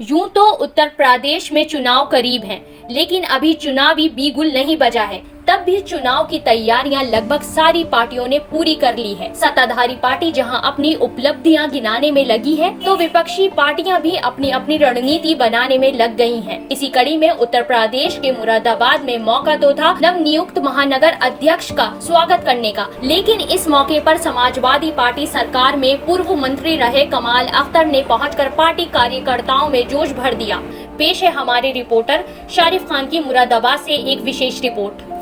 यूं तो उत्तर प्रदेश में चुनाव करीब हैं, लेकिन अभी चुनावी बिगुल नहीं बजा है। तब भी चुनाव की तैयारियां लगभग सारी पार्टियों ने पूरी कर ली है। सत्ताधारी पार्टी जहां अपनी उपलब्धियां गिनाने में लगी है, तो विपक्षी पार्टियां भी अपनी अपनी रणनीति बनाने में लग गई हैं। इसी कड़ी में उत्तर प्रदेश के मुरादाबाद में मौका तो था नव नियुक्त महानगर अध्यक्ष का स्वागत करने का, लेकिन इस मौके पर समाजवादी पार्टी सरकार में पूर्व मंत्री रहे कमाल अख्तर ने पहुंचकर पार्टी कार्यकर्ताओं में जोश भर दिया। पेश है हमारे रिपोर्टर शारिफ खान की मुरादाबाद से एक विशेष रिपोर्ट।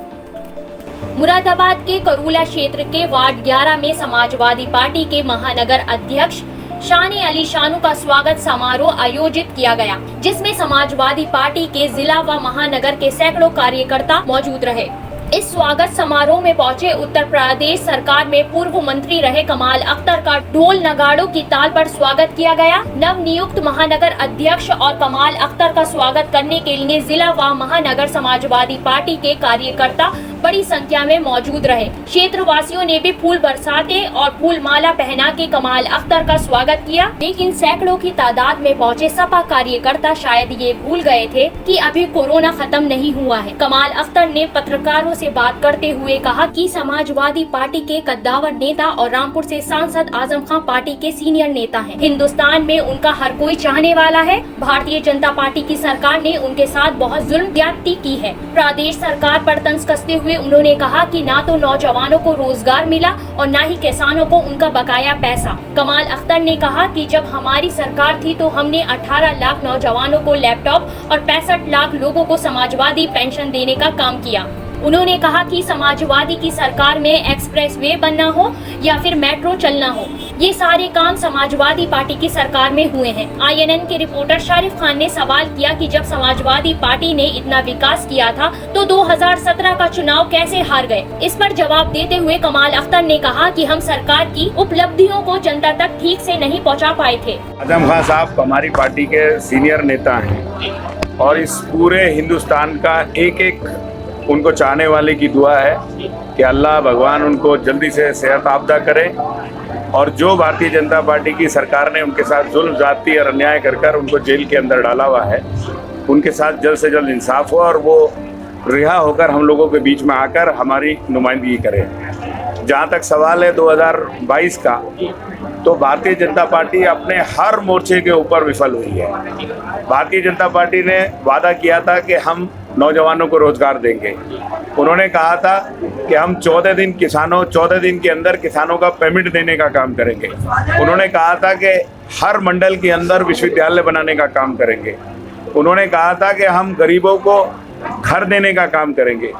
मुरादाबाद के करूला क्षेत्र के वार्ड 11 में समाजवादी पार्टी के महानगर अध्यक्ष शानी अली शानू का स्वागत समारोह आयोजित किया गया, जिसमें समाजवादी पार्टी के जिला व महानगर के सैकड़ों कार्यकर्ता मौजूद रहे। इस स्वागत समारोह में पहुंचे उत्तर प्रदेश सरकार में पूर्व मंत्री रहे कमाल अख्तर का ढोल नगाड़ों की ताल पर स्वागत किया गया। नव नियुक्त महानगर अध्यक्ष और कमाल अख्तर का स्वागत करने के लिए जिला व महानगर समाजवादी पार्टी के कार्यकर्ता बड़ी संख्या में मौजूद रहे। क्षेत्र वासियों ने भी फूल बरसाते और फूल माला पहना के कमाल अख्तर का स्वागत किया, लेकिन सैकड़ों की तादाद में पहुंचे सपा कार्यकर्ता शायद ये भूल गए थे कि अभी कोरोना खत्म नहीं हुआ है। कमाल अख्तर ने पत्रकारों से बात करते हुए कहा कि समाजवादी पार्टी के कद्दावर नेता और रामपुर से सांसद आजम खान पार्टी के सीनियर नेता हैं। हिंदुस्तान में उनका हर कोई चाहने वाला है। भारतीय जनता पार्टी की सरकार ने उनके साथ बहुत जुल्म ज्यादती की है। प्रदेश सरकार पर तंज कसते हुए उन्होंने कहा कि ना तो नौजवानों को रोजगार मिला और ना ही किसानों को उनका बकाया पैसा। कमाल अख्तर ने कहा कि जब हमारी सरकार थी तो हमने 18 लाख नौजवानों को लैपटॉप और 65 लाख लोगों को समाजवादी पेंशन देने का काम किया। उन्होंने कहा कि समाजवादी की सरकार में एक्सप्रेस वे बनना हो या फिर मेट्रो चलना हो, ये सारे काम समाजवादी पार्टी की सरकार में हुए हैं। INN के रिपोर्टर शारिफ खान ने सवाल किया कि जब समाजवादी पार्टी ने इतना विकास किया था तो 2017 का चुनाव कैसे हार गए। इस पर जवाब देते हुए कमाल अख्तर ने कहा कि हम सरकार की उपलब्धियों को जनता तक ठीक से नहीं पहुँचा पाए थे। आजम खान साहब हमारी पार्टी के सीनियर नेता हैं और इस पूरे हिंदुस्तान का एक उनको चाहने वाले की दुआ है कि अल्लाह भगवान उनको जल्दी से सेहत आफदा करे और जो भारतीय जनता पार्टी की सरकार ने उनके साथ जुल्म ज़्यादती और अन्याय कर उनको जेल के अंदर डाला हुआ है, उनके साथ जल्द से जल्द इंसाफ हो और वो रिहा होकर हम लोगों के बीच में आकर हमारी नुमाइंदगी करे। जहाँ तक सवाल है 2022 का, तो भारतीय जनता पार्टी अपने हर मोर्चे के ऊपर विफल हुई है। भारतीय जनता पार्टी ने वादा किया था कि हम नौजवानों को रोजगार देंगे। उन्होंने कहा था कि हम 14 दिन के अंदर किसानों का पेमेंट देने का काम करेंगे। उन्होंने कहा था कि हर मंडल के अंदर विश्वविद्यालय बनाने का काम करेंगे। उन्होंने कहा था कि हम गरीबों को घर देने का काम करेंगे।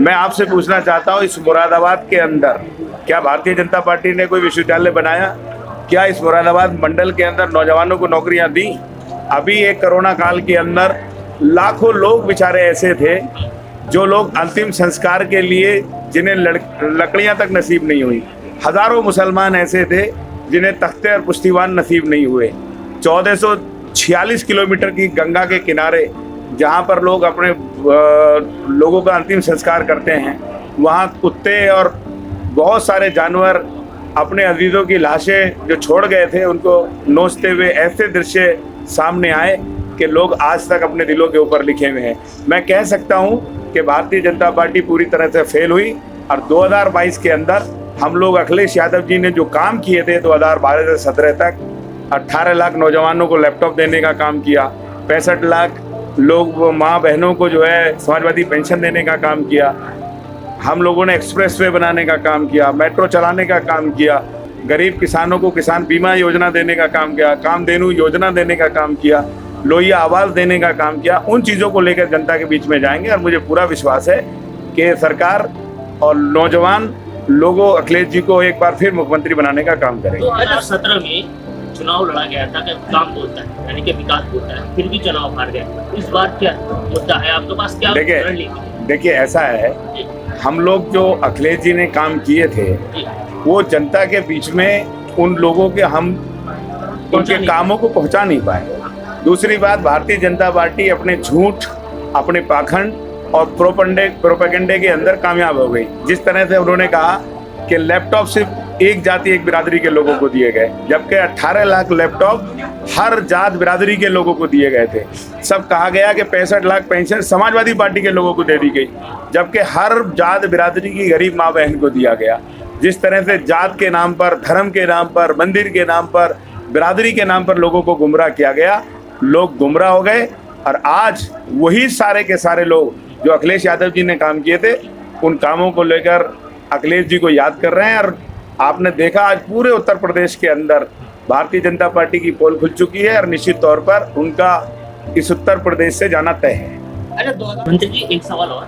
मैं आपसे पूछना चाहता हूँ, इस मुरादाबाद के अंदर क्या भारतीय जनता पार्टी ने कोई विश्वविद्यालय बनाया? क्या इस मुरादाबाद मंडल के अंदर नौजवानों को नौकरियां दी? अभी एक कोरोना काल के अंदर लाखों लोग बेचारे ऐसे थे जो लोग अंतिम संस्कार के लिए जिन्हें लकड़ियां तक नसीब नहीं हुई। हजारों मुसलमान ऐसे थे जिन्हें तख्ते और पुश्तीवान नसीब नहीं हुए। 1446 किलोमीटर की गंगा के किनारे जहां पर लोग अपने लोगों का अंतिम संस्कार करते हैं, वहां कुत्ते और बहुत सारे जानवर अपने अजीज़ों की लाशें जो छोड़ गए थे उनको नोचते हुए ऐसे दृश्य सामने आए कि लोग आज तक अपने दिलों के ऊपर लिखे हुए हैं। मैं कह सकता हूं कि भारतीय जनता पार्टी पूरी तरह से फेल हुई और 2022 के अंदर हम लोग अखिलेश यादव जी ने जो काम किए थे 2012 से 2017 तक 18 लाख नौजवानों को लैपटॉप देने का काम किया, 65 लाख लोग माँ बहनों को जो है समाजवादी पेंशन देने का काम किया, हम लोगों ने एक्सप्रेस वे बनाने का काम किया, मेट्रो चलाने का काम किया, गरीब किसानों को किसान बीमा योजना देने का काम किया, कामधेनु योजना देने का काम किया, लोहिया आवाज़ देने का काम किया। उन चीज़ों को लेकर जनता के बीच में जाएंगे और मुझे पूरा विश्वास है कि सरकार और नौजवान लोगों अखिलेश जी को एक बार फिर मुख्यमंत्री बनाने का काम करेंगे। 2017 में चुनाव लड़ा गया था कि काम बोलता है, यानी कि विकास बोलता है, फिर भी चुनाव हार गया। इस बार क्या मुद्दा है आपके पास? क्या देखिए ऐसा है, हम लोग जो अखिलेश जी ने काम किए थे वो जनता के बीच में उन लोगों के हम उनके कामों को पहुंचा नहीं पाए। दूसरी बात, भारतीय जनता पार्टी अपने झूठ, अपने पाखंड और प्रोपेगेंडे के अंदर कामयाब हो गई। जिस तरह से उन्होंने कहा कि लैपटॉप सिर्फ एक जाति एक बिरादरी के लोगों को दिए गए, जबकि 18 लाख लैपटॉप हर जात बिरादरी के लोगों को दिए गए थे। सब कहा गया कि 65 लाख पेंशन समाजवादी पार्टी के लोगों को दे दी गई, जबकि हर जात बिरादरी की गरीब माँ बहन को दिया गया। जिस तरह से जात के नाम पर, धर्म के नाम पर, मंदिर के नाम पर, बिरादरी के नाम पर लोगों को गुमराह किया गया, लोग गुमराह हो गए। और आज वही सारे के सारे लोग जो अखिलेश यादव जी ने काम किए थे, उन कामों को लेकर अखिलेश जी को याद कर रहे हैं। और आपने देखा आज पूरे उत्तर प्रदेश के अंदर भारतीय जनता पार्टी की पोल खुल चुकी है और निश्चित तौर पर उनका इस उत्तर प्रदेश से जाना तय है। मंत्री जी, एक सवाल और।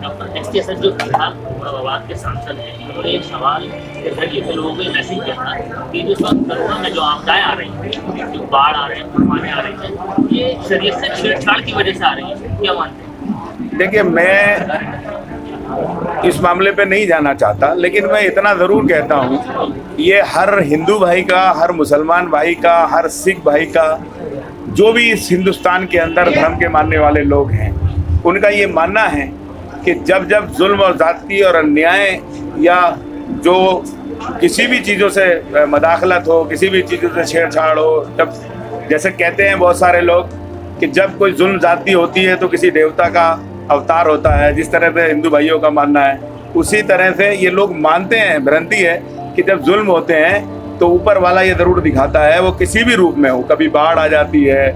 डॉक्टर एस टी असद जो बिहार के सांसद हैं, उन्होंने एक सवाल के लोगों को मैसेज किया था कि जो कोरोना में जो आपदाएं आ रही हैं, जो बाढ़ आ रहे हैं, तूफानें आ रही हैं, ये शरीर से छेड़छाड़ की वजह से आ रही है, क्या मानते हैं? देखिए, मैं इस मामले पे नहीं जाना चाहता, लेकिन मैं इतना ज़रूर कहता हूँ, ये हर हिंदू भाई का, हर मुसलमान भाई का, हर सिख भाई का, जो भी इस हिंदुस्तान के अंदर धर्म के मानने वाले लोग हैं, उनका ये मानना है कि जब जब जुल्म और ज़्यादती और अन्याय या जो किसी भी चीज़ों से मदाखलत हो, किसी भी चीज़ों से छेड़छाड़ हो, जब जैसे कहते हैं बहुत सारे लोग कि जब कोई जुल्म ज़्यादती होती है तो किसी देवता का अवतार होता है, जिस तरह से हिंदू भाइयों का मानना है, उसी तरह से ये लोग मानते हैं। भ्रांति है कि जब जुल्म होते हैं तो ऊपर वाला ये ज़रूर दिखाता है, वो किसी भी रूप में हो, कभी बाढ़ आ जाती है,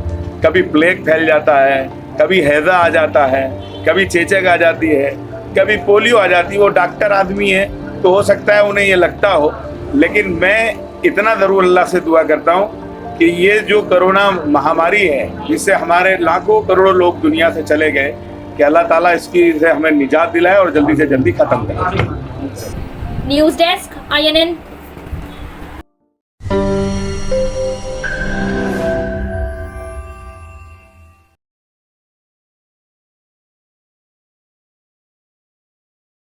कभी प्लेग फैल जाता है, कभी हैज़ा आ जाता है, कभी चेचक आ जाती है, कभी पोलियो आ जाती है। वो डॉक्टर आदमी है तो हो सकता है उन्हें ये लगता हो, लेकिन मैं इतना ज़रूर अल्लाह से दुआ करता हूँ कि ये जो कोरोना महामारी है, जिससे हमारे लाखों करोड़ों लोग दुनिया से चले गए, कि अल्लाह ताला इसकी से हमें निजात दिलाए और जल्दी से जल्दी ख़त्म करे। News desk INN।